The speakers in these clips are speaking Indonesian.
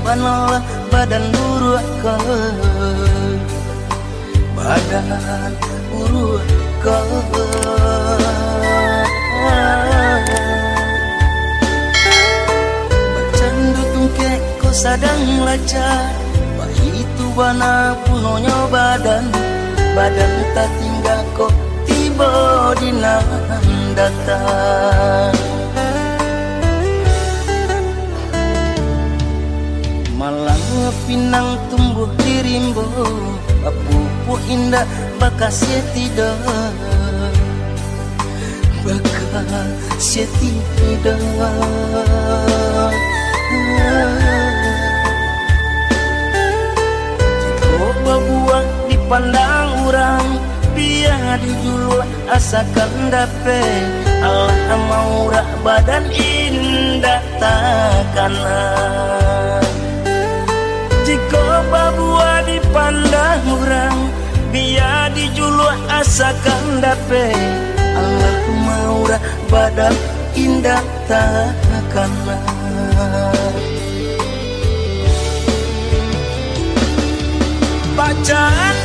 banala badan buruk ke badan buruk ke bacandu tungke ko sadang laca itu bana punonya badan tak tinggal ko tiba dina datang malang pinang tumbuh di rimbo pupu indah bakasnya tidak bakasnya tidak jika buah dipandang orang biar dijulu asakan dape Allah maurah badan indah takkanlah jika babua dipandang orang biar dijulu asakan dape Allah maurah badan indah takkanlah bacaan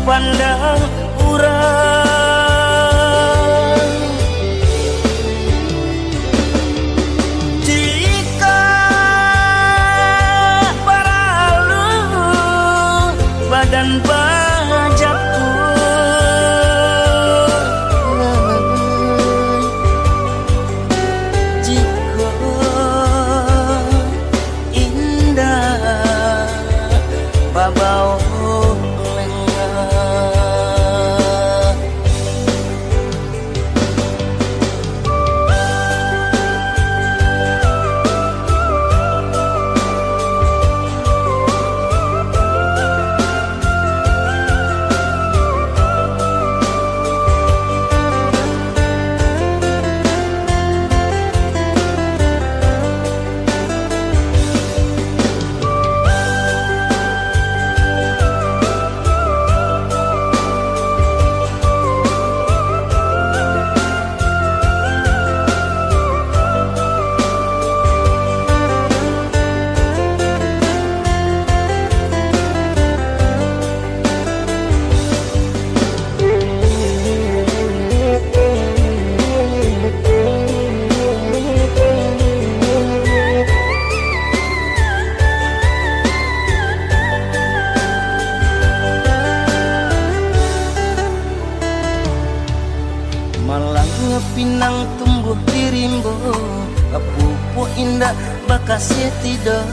pandang urang jika paralu badan bajapku jika indah babau pinang tumbuh di rimbo pupu indah bakasnya tidak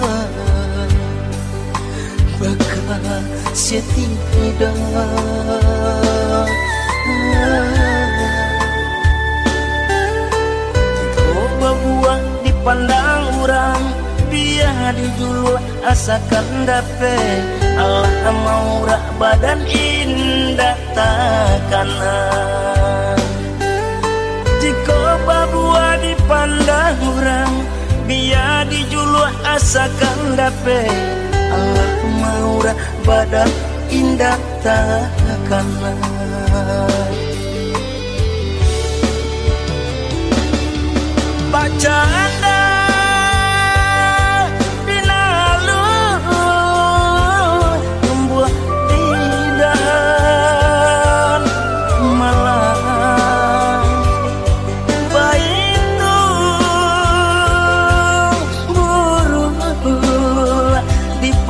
bakasnya tidak jika buah dipandang orang biar dijulu asakan dape Allah maurah badan indah takkanlah jika babua dipandang orang biar dijulu asakan dape Allah maurah badan indah takkanlah bacaan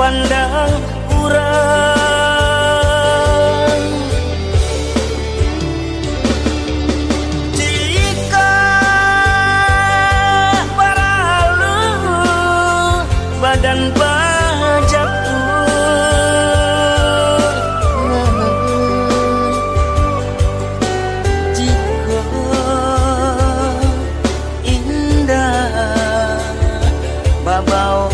pandang urang jika paralu badan bajapku jika indah babau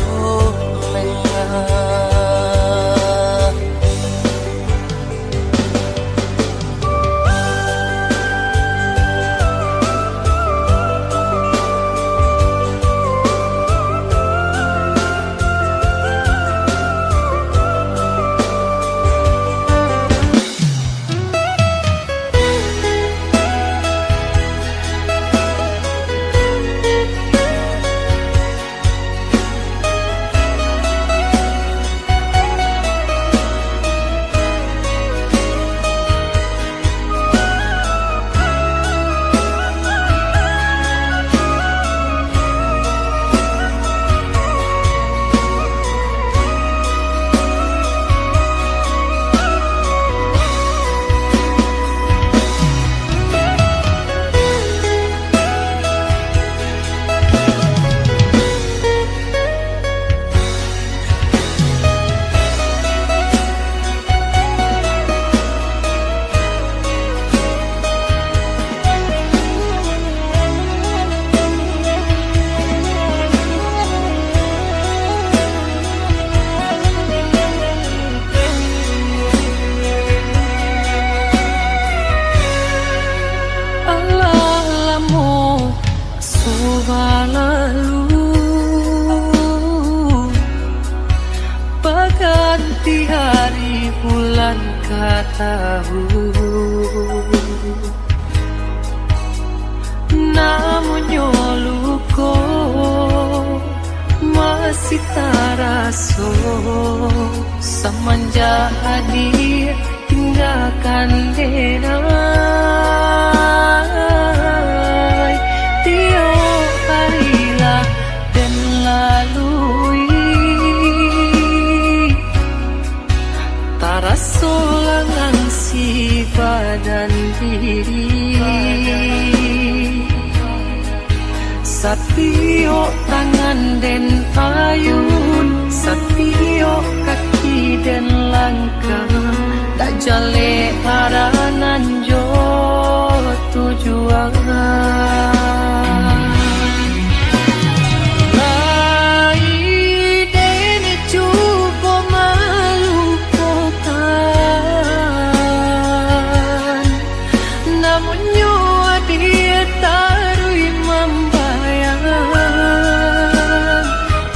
lalu berganti hari bulan ke tahun, namun nyoluko masih taraso semenjak hadir tinggalkan denai tiap harilah dan lalui taraso langang si badan diri satio tangan den ayun satio kaki den langkah tak jale haranan jo tujuan lai dene cubo melupakan namun nyawa dia tarui membayang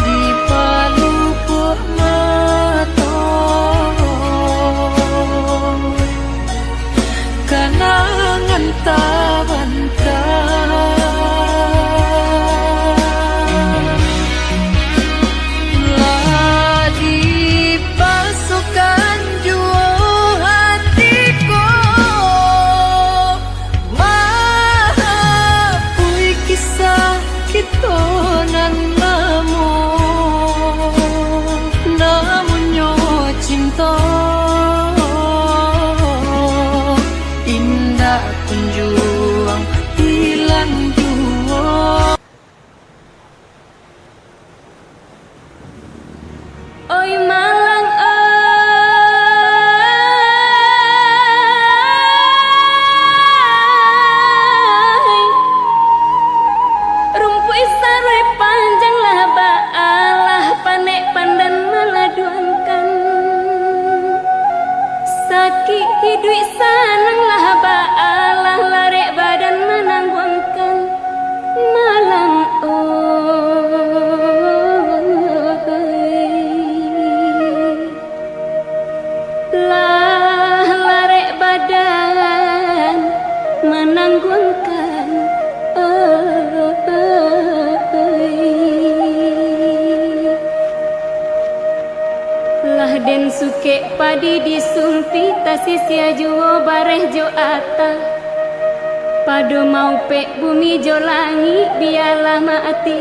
di palu mata kenangan tak bantah lah dipasukan jua hatiku maafui kisah kita nan namun nyawa cinta indah kunjuang hilang jua. Oi Malang ai rumpu isare panjang lah baalah panek pandan maladuankan sakit hidui sanang lah baalah larek badan menangguangkan Malang lah larek badan menangguangkan lah den suke padi disumpi tasisia juo bareh jo ata pado mau pek bumi jo langi biarlah mati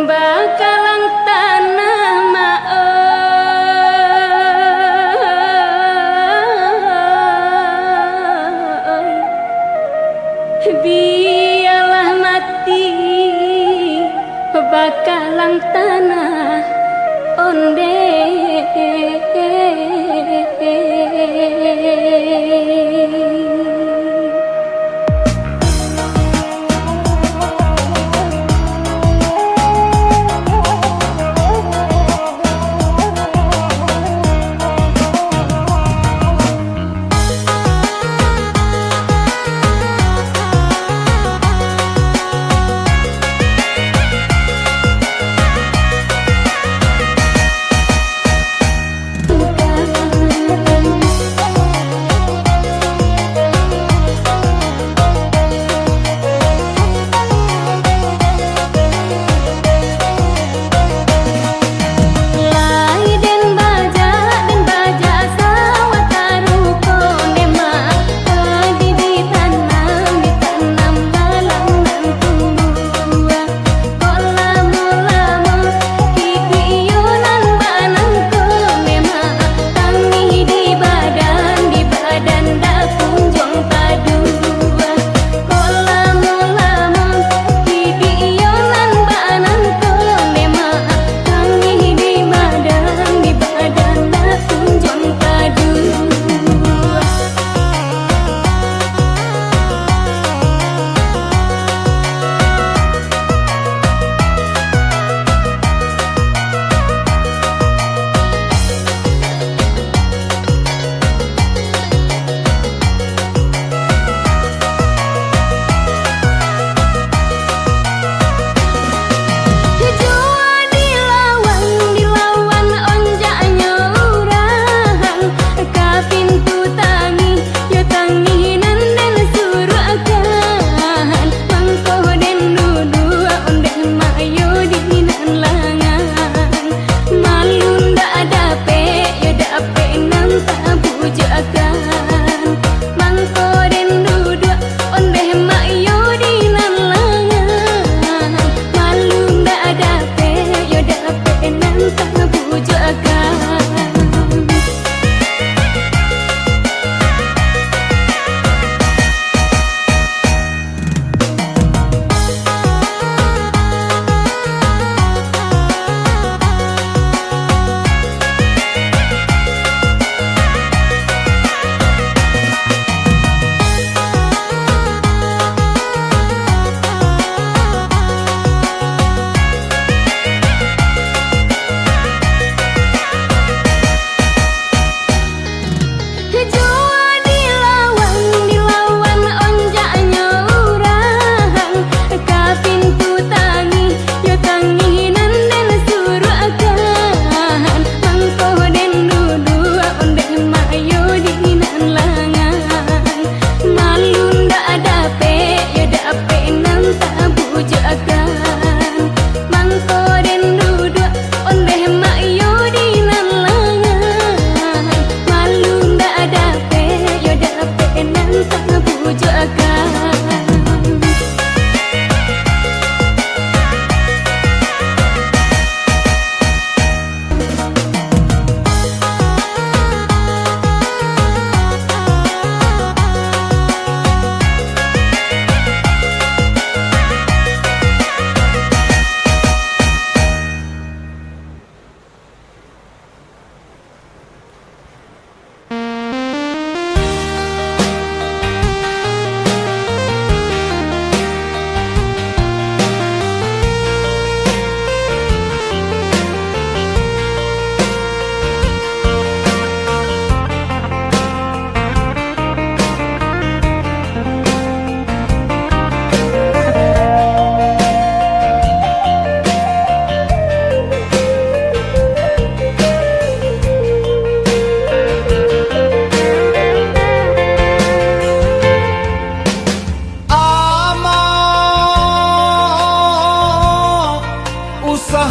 bakalang tanah biarlah mati bakalang tanah onde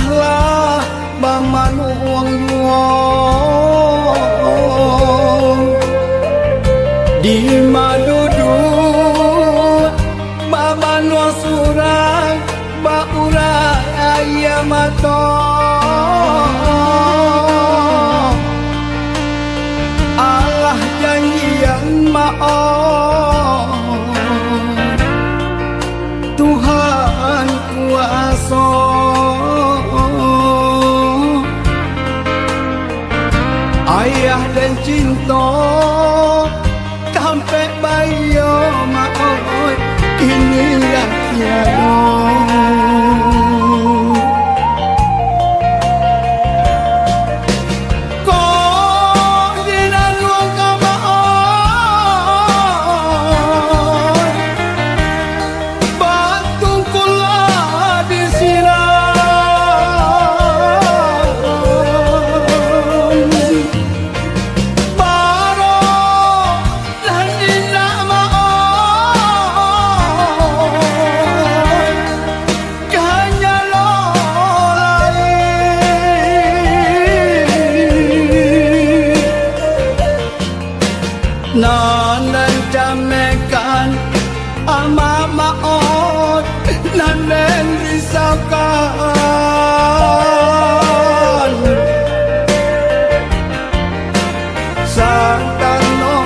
usahlah bamanuang yuang di madudut bamanuang surang baura ayamato Allah janji yang maaf Tuhan kuasa ayah dan cinta sampai bayo maoi inilah tiada nanan jamekan ama maot nanen risaukan santano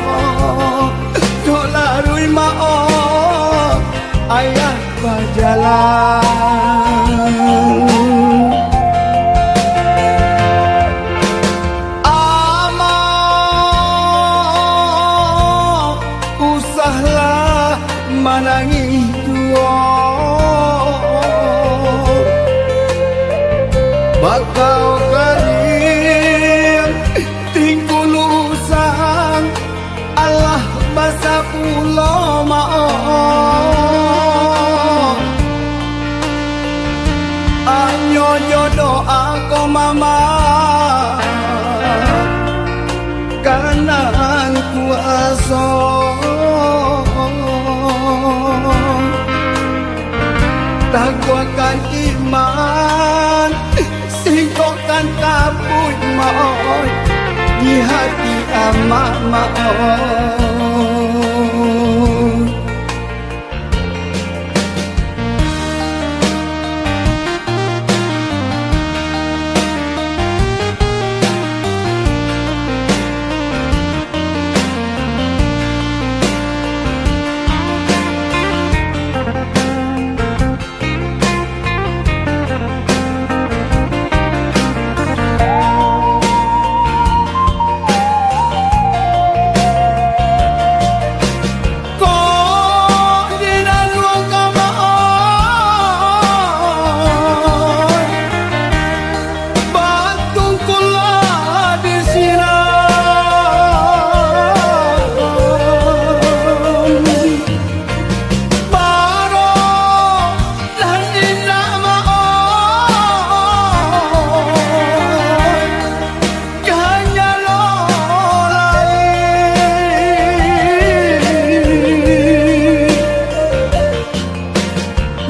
dolarui maot ayah berjalan manangi dua bakal karim tingkulu usang Allah basa pulau maaf anyo jodoh aku mama kanan kuasa takwakan iman singkokkan kabut maoi di hati amak maoi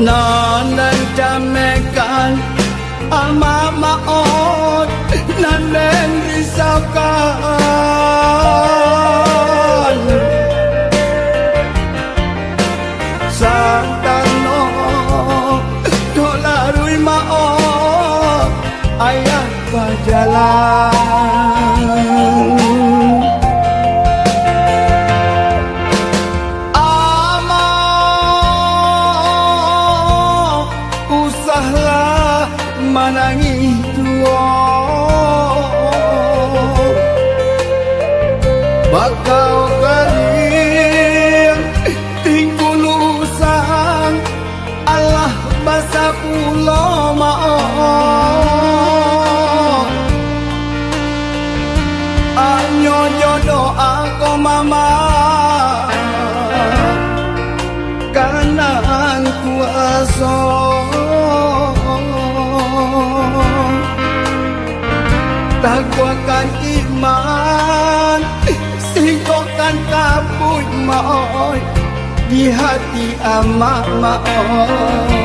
nanan jamekan ama maot nanen risaukan santano dolarui maot ayah berjalan manangi dua bakal karim tingkulu usang Allah basa pulau maaf anyo jodoh aku mama kanan kuasa takwakan iman singkokkan kabut maoi di hati amak maoi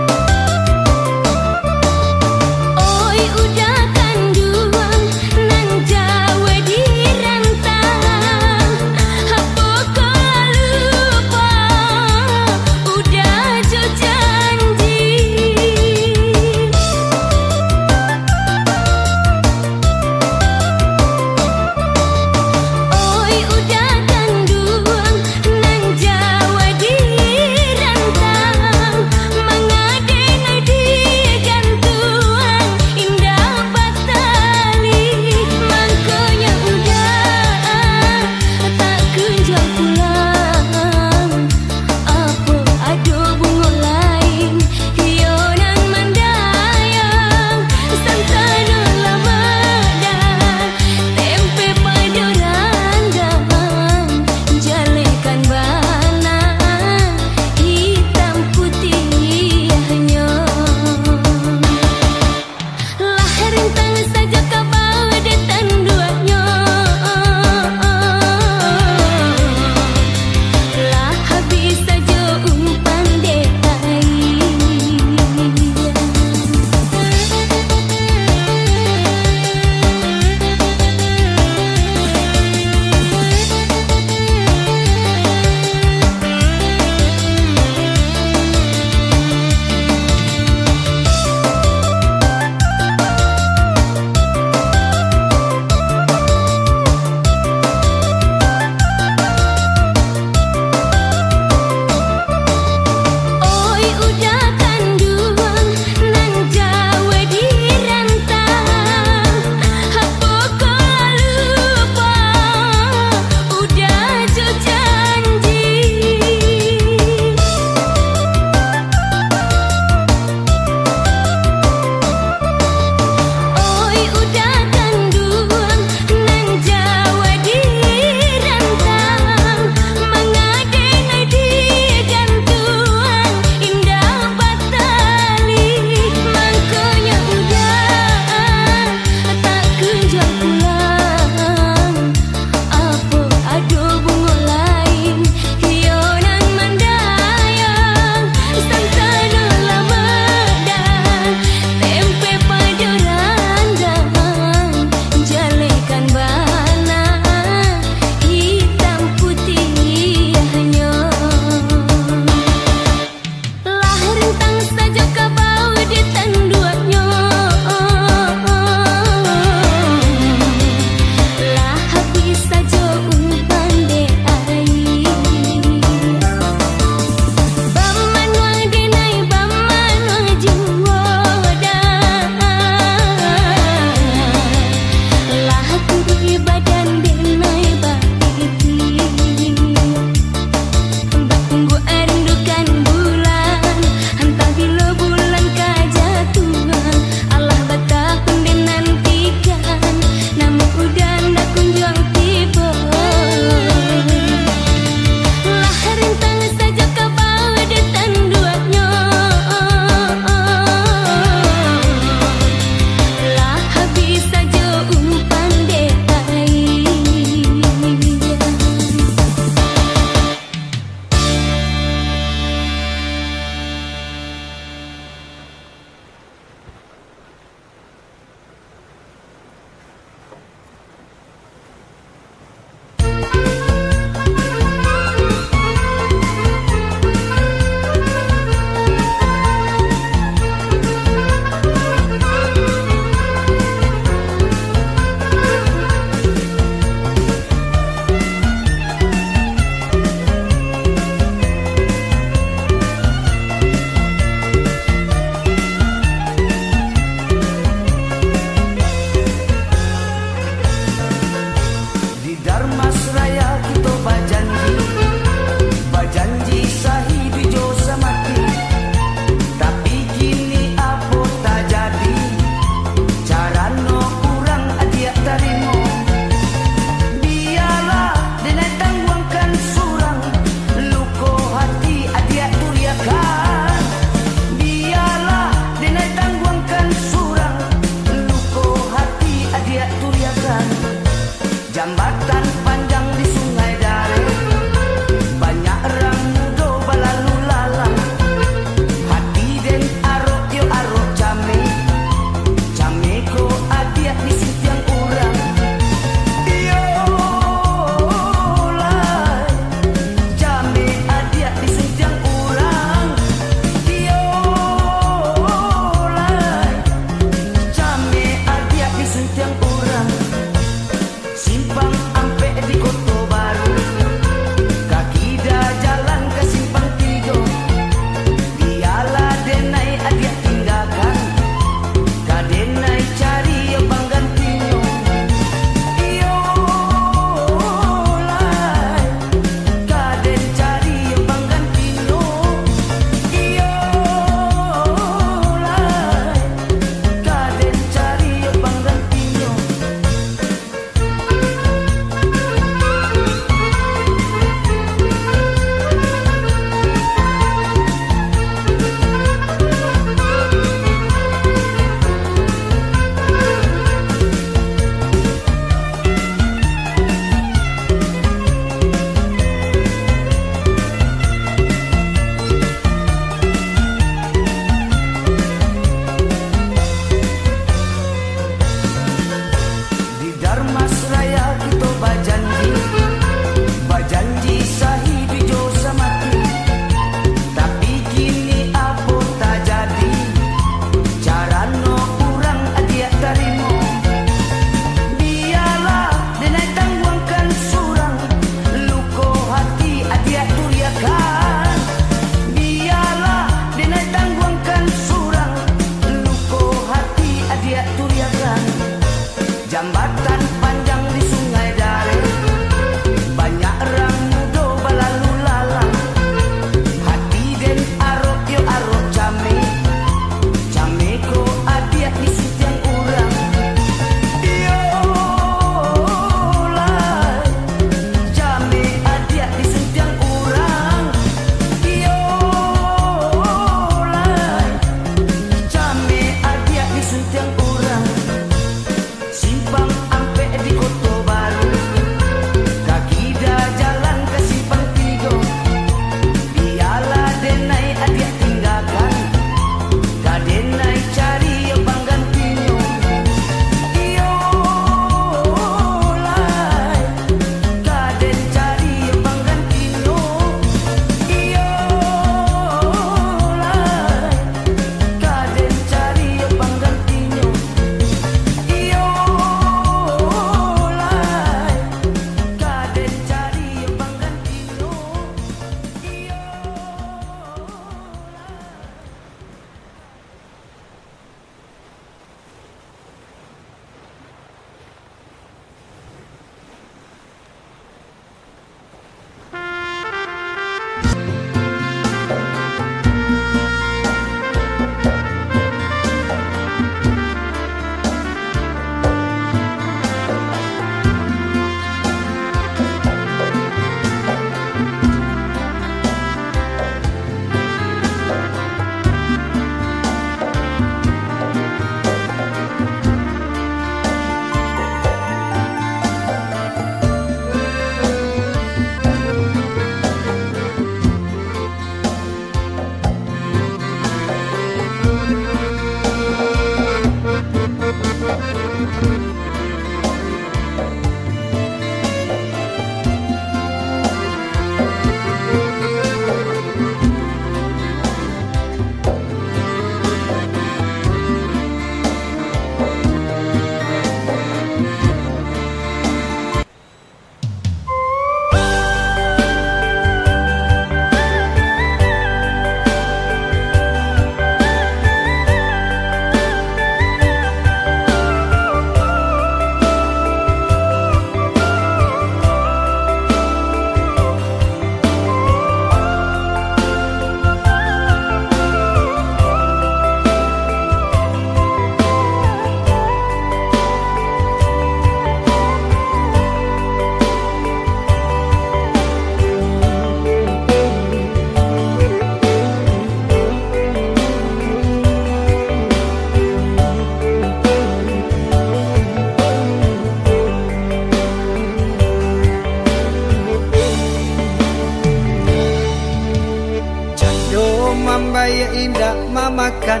bayi indah mamakan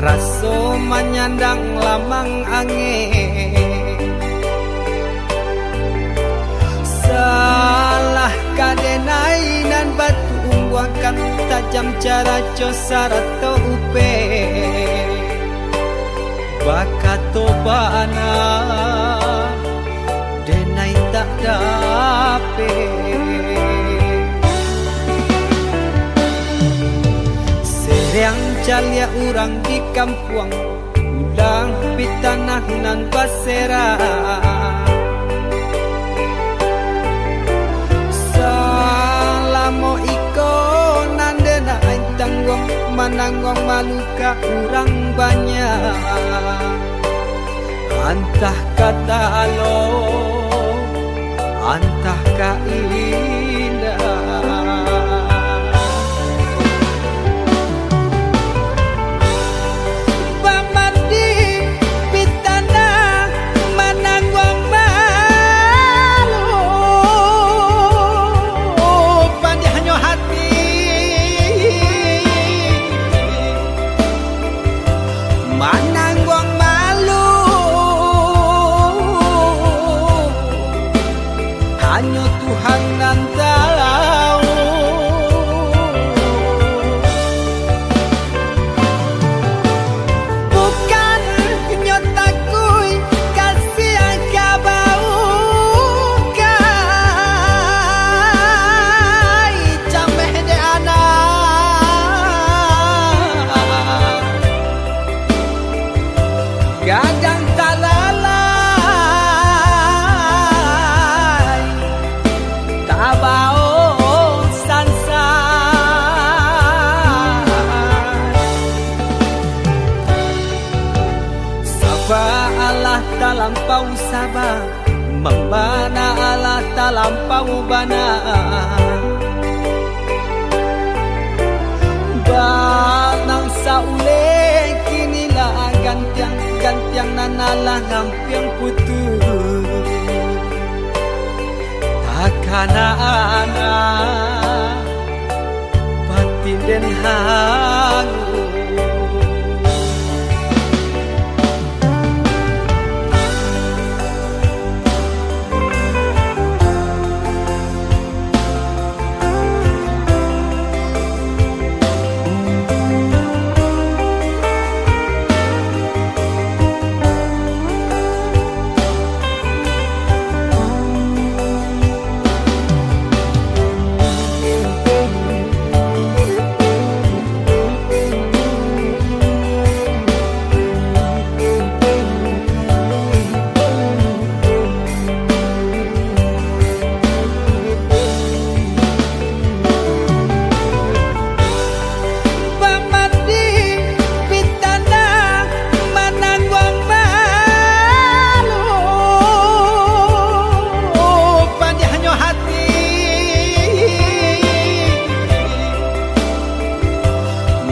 raso menyandang lamang angin. Salah kadenai nan batu ungguakan tajam cara cosara to upe bakato bana denai tak dape. Serang calia urang di kampung ulang pitanah nan basera. Salamo iko nandena aing tanggung mananggong maluka urang banyak. Antah kata alo, antah ka indah. Hanya Tuhan yang tahu. Bukan nyotaku kasih yang kabau kai cameh de anak gadang talala abao sansa. Saba Allah talampau saba, membana Allah talampau bana. Banang saule kinilah gantiang nanalah ngampiang putus. Kana-ana batin den hangu.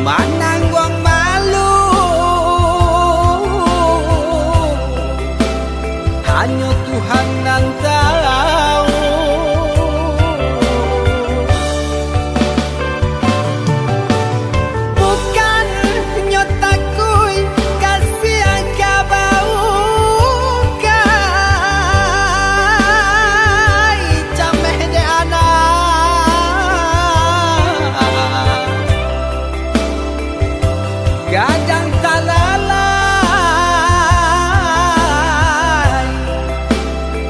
Mananggong malu hanya Tuhan yang tahu. Bukan nyotaku kasih yang kabau kai cameh de anak gadang talalay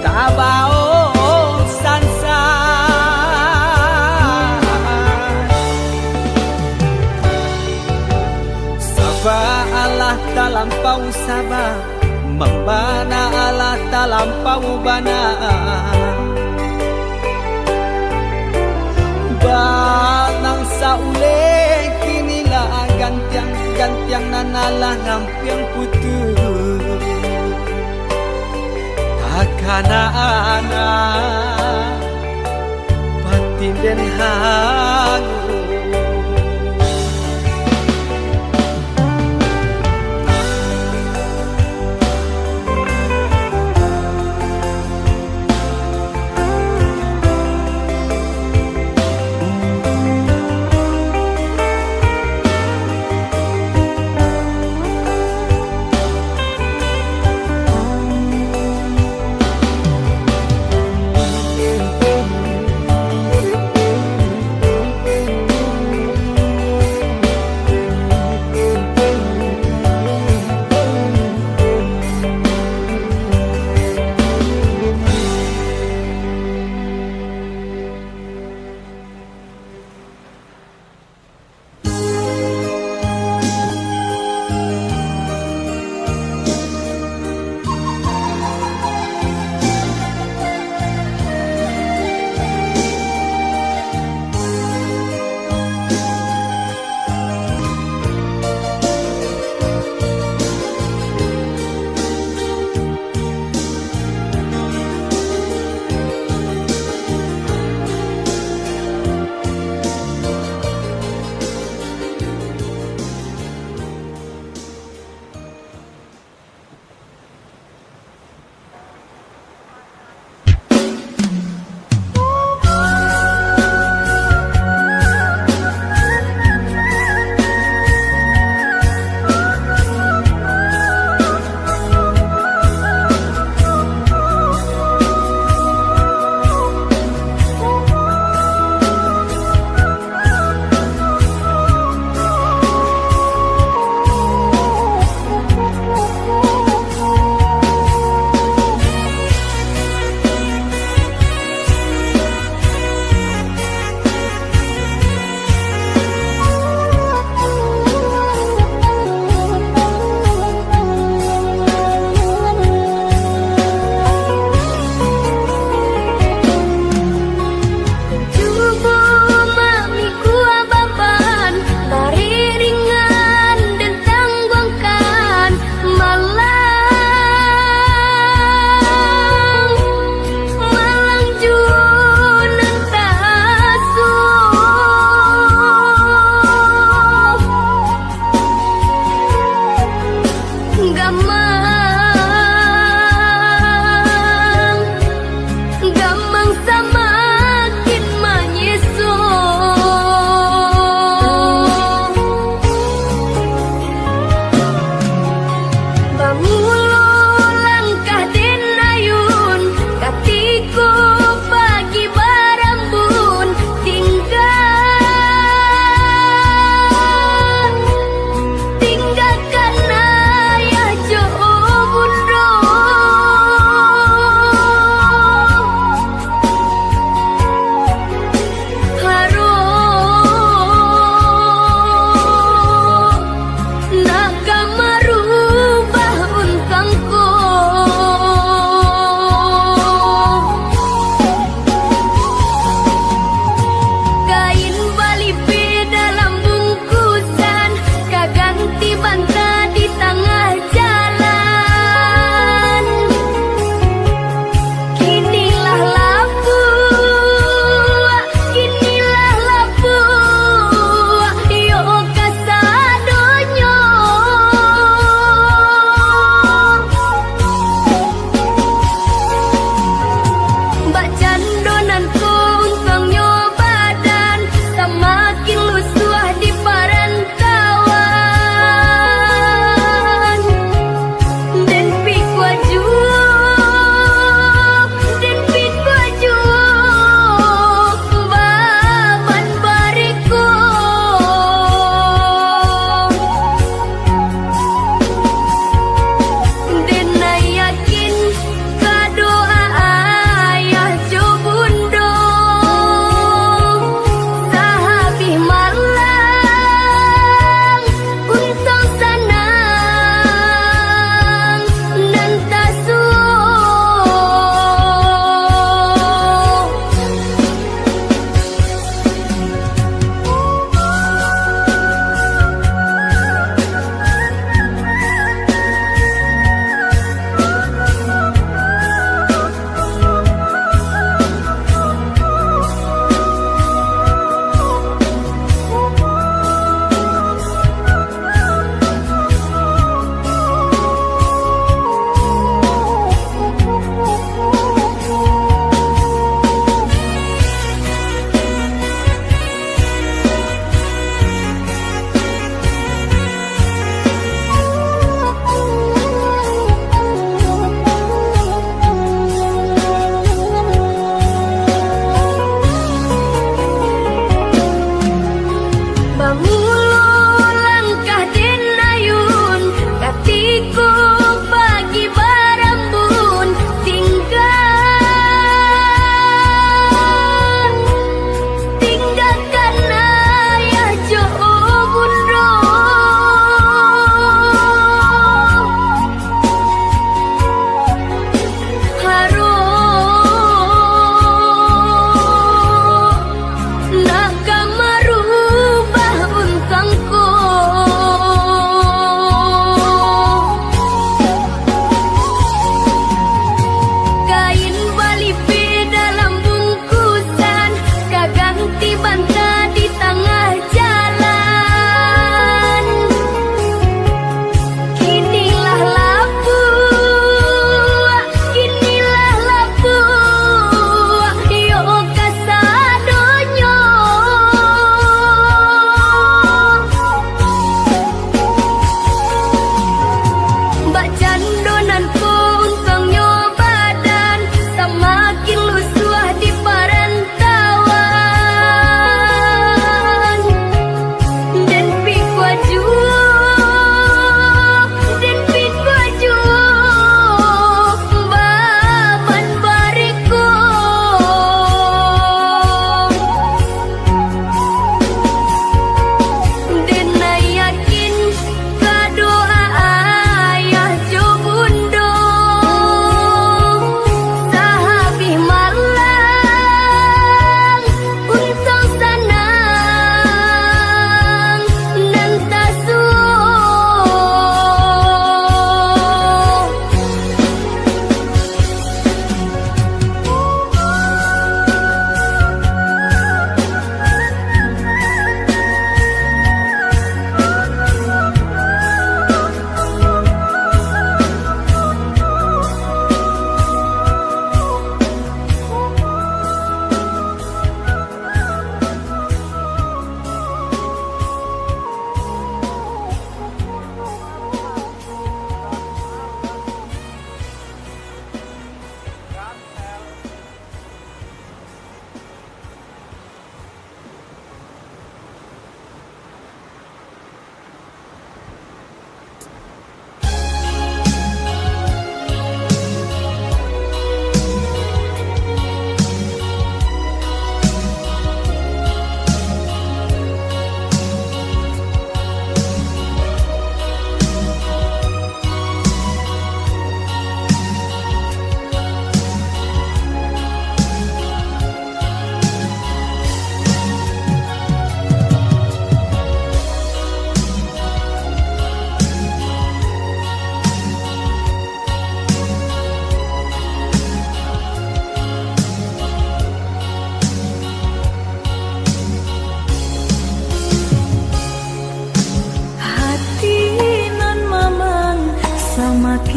tabao sansa. Saba Allah talampau saba, membana Allah talampau bana. Banang saule kinilah gantiang nanalah ngampiang putus. Takana-ana batin den hangu.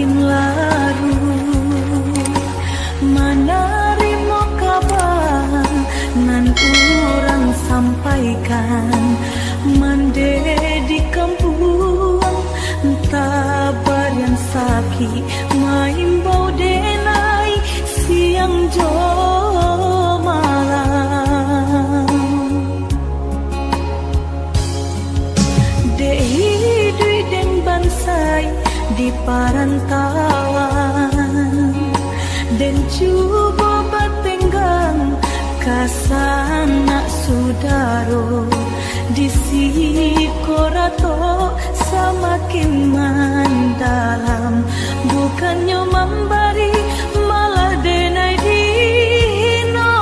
makin larut. Manarimo kabar nan urang sampaikan, mande di kampung tabar yang sakit maimbau denai siang jo malam. Dehi dui den bansai di parantauan, dan coba batenggang kasana sudaro di sikorato semakin mendalam, bukannya memberi malah denai dino.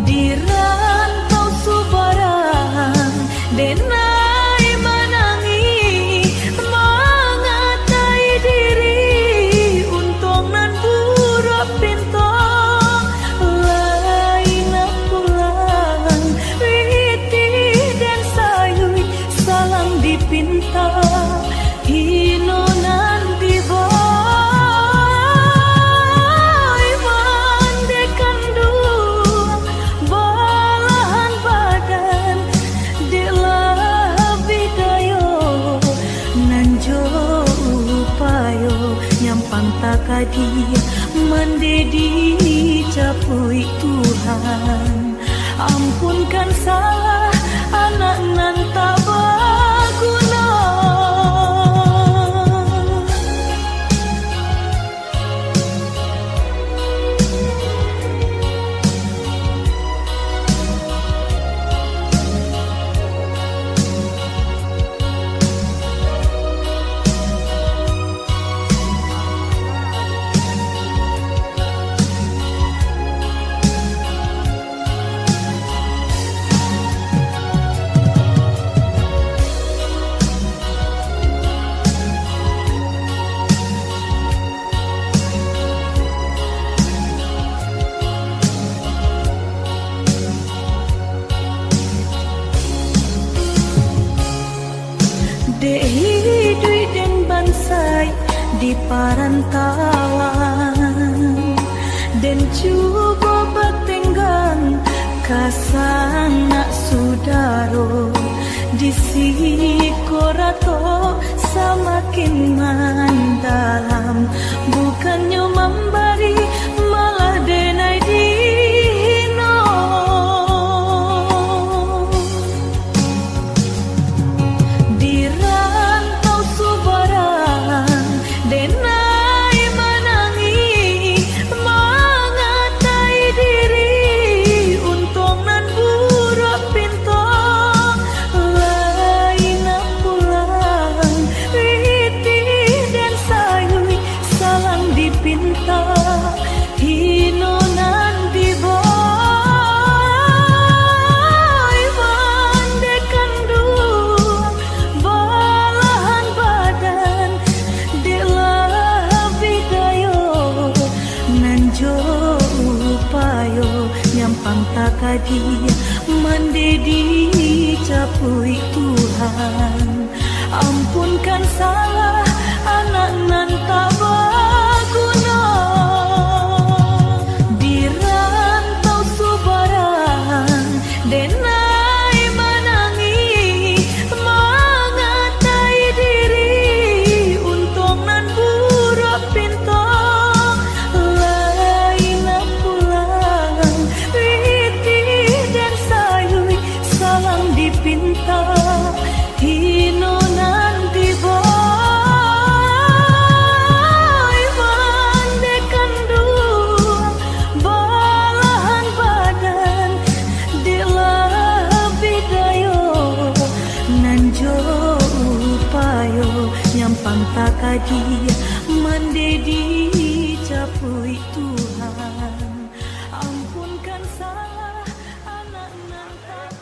Di rantau subaran denai menangi mengatai diri, untung nan buruk pintu lain pulang witi dan sayui salang dipinta hino nan diboy mandekan dua balahan badan delah bidayo nanjo upayo nyampang takadi mendedi capui Tuhan. Ampunkan salah anak nan tak berguna. Dehi dui den bansai di parantauan, dan coba batenggang kasana sudaro di sikorato semakin mendalam, bukannya memberi malah denai dino. Di rantau subaran denai menangi mengatai diri, untung nan buruk pintu lain pulang witi dan sayui salang dipinta hino nan diboy mandekan dua balahan badan delah bidayo nanjo upayo nyampang takadi mendedi capui Tuhan. Ampunkan salah anak nan tak berguna. Di rantau subaran denai menangi mengatai diri, untung nan buruk pintu lain pulang witi dan sayui salang dipinta hino nan diboy mandekan dua balahan badan delah bidayo nanjo upayo nyampang takadi mendedi capui Tuhan. Ampunkan salah anak nan tak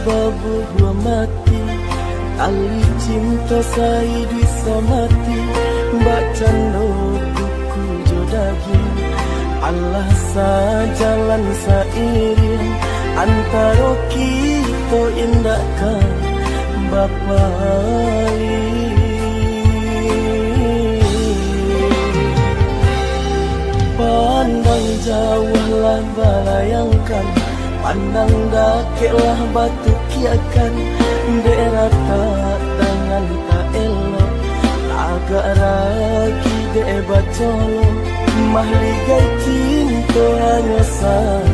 babu gua mati, tali cinta saya bisa mati. Mbak cando buku jodagi, Allah sajalan sairing antara kita indahkan Bapak. Pandang jauhlah balayangkan, pandang dakeklah batu kiakan. Daerah tak tangan tak elok, agak ragi debat colo. Mahligai cinta hanya sang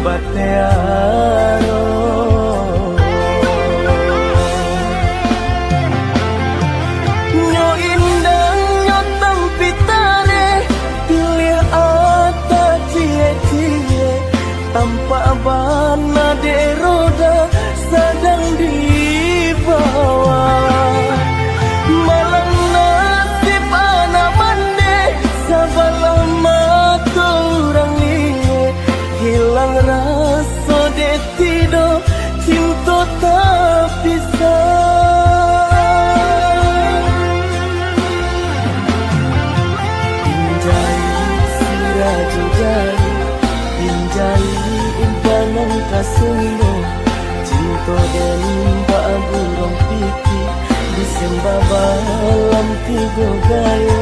batearo. Nyo indah nyo tampitare, pilih ata cie-cie. Tanpa bana de roda sedang dibawa. Malang nasib anak mande, sabalah mata orang liye. Hilang rasa de tido, cinta tak bisa. Pinjai siraju jari, pinjai imbanan kasumbo. Cinta dan babu rong pipi, disembah balam tiga gayo.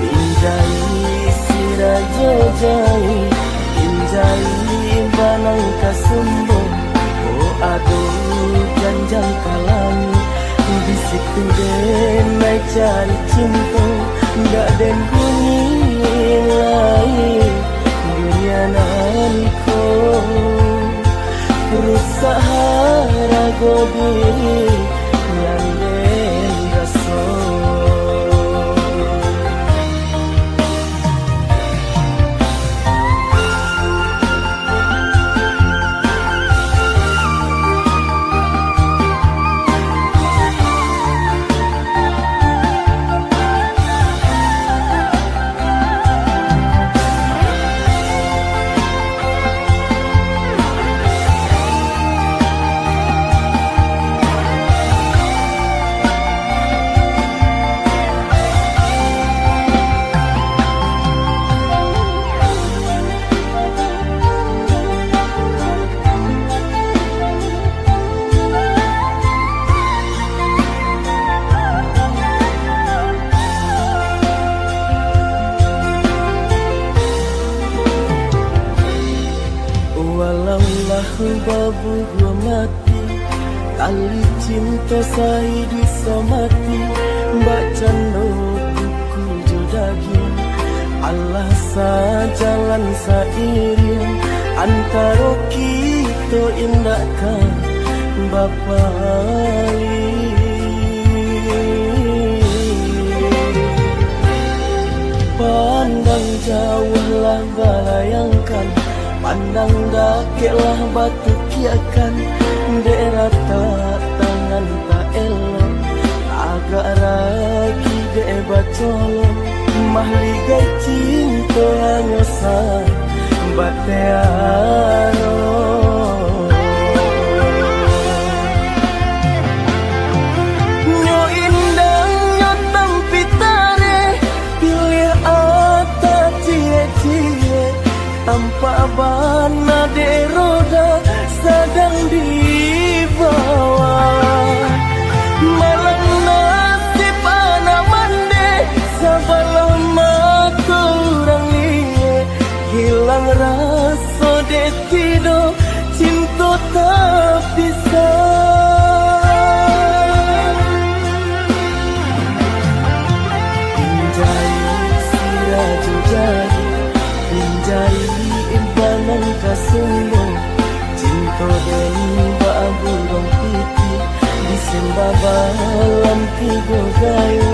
Pinjai sirajo jai, pinjai imbanan kasumbo. Oh aduh janjang kalami, bisik den naik cari cinta. Nggak den bunyi lain dunia nanko. Rusak harago diri nyanden raso. Babu gua mati, tali cinta saya bisa mati. Mbak cando buku jodagi, Allah sajalan sairing antara kita indahkan Bapak. Pandang jauhlah balayangkan, pandang dakeklah batu kiakan. Daerah tak tangan tak elok, agak ragi debat colo. Mahligai cinta hanya sang batearo. Nyo indah nyo tampitare, pilih ata cie-cie. Tanpa bana de roda sedang dibawa. Malang nasib anak mande, sabalah mata orang liye. Hilang rasa de tido, cinta tak bisa. Pinjai siraju jari, pinjai imbanan kasumbo. Cinta dan babu rong pipi, disembah balam tiga gayo.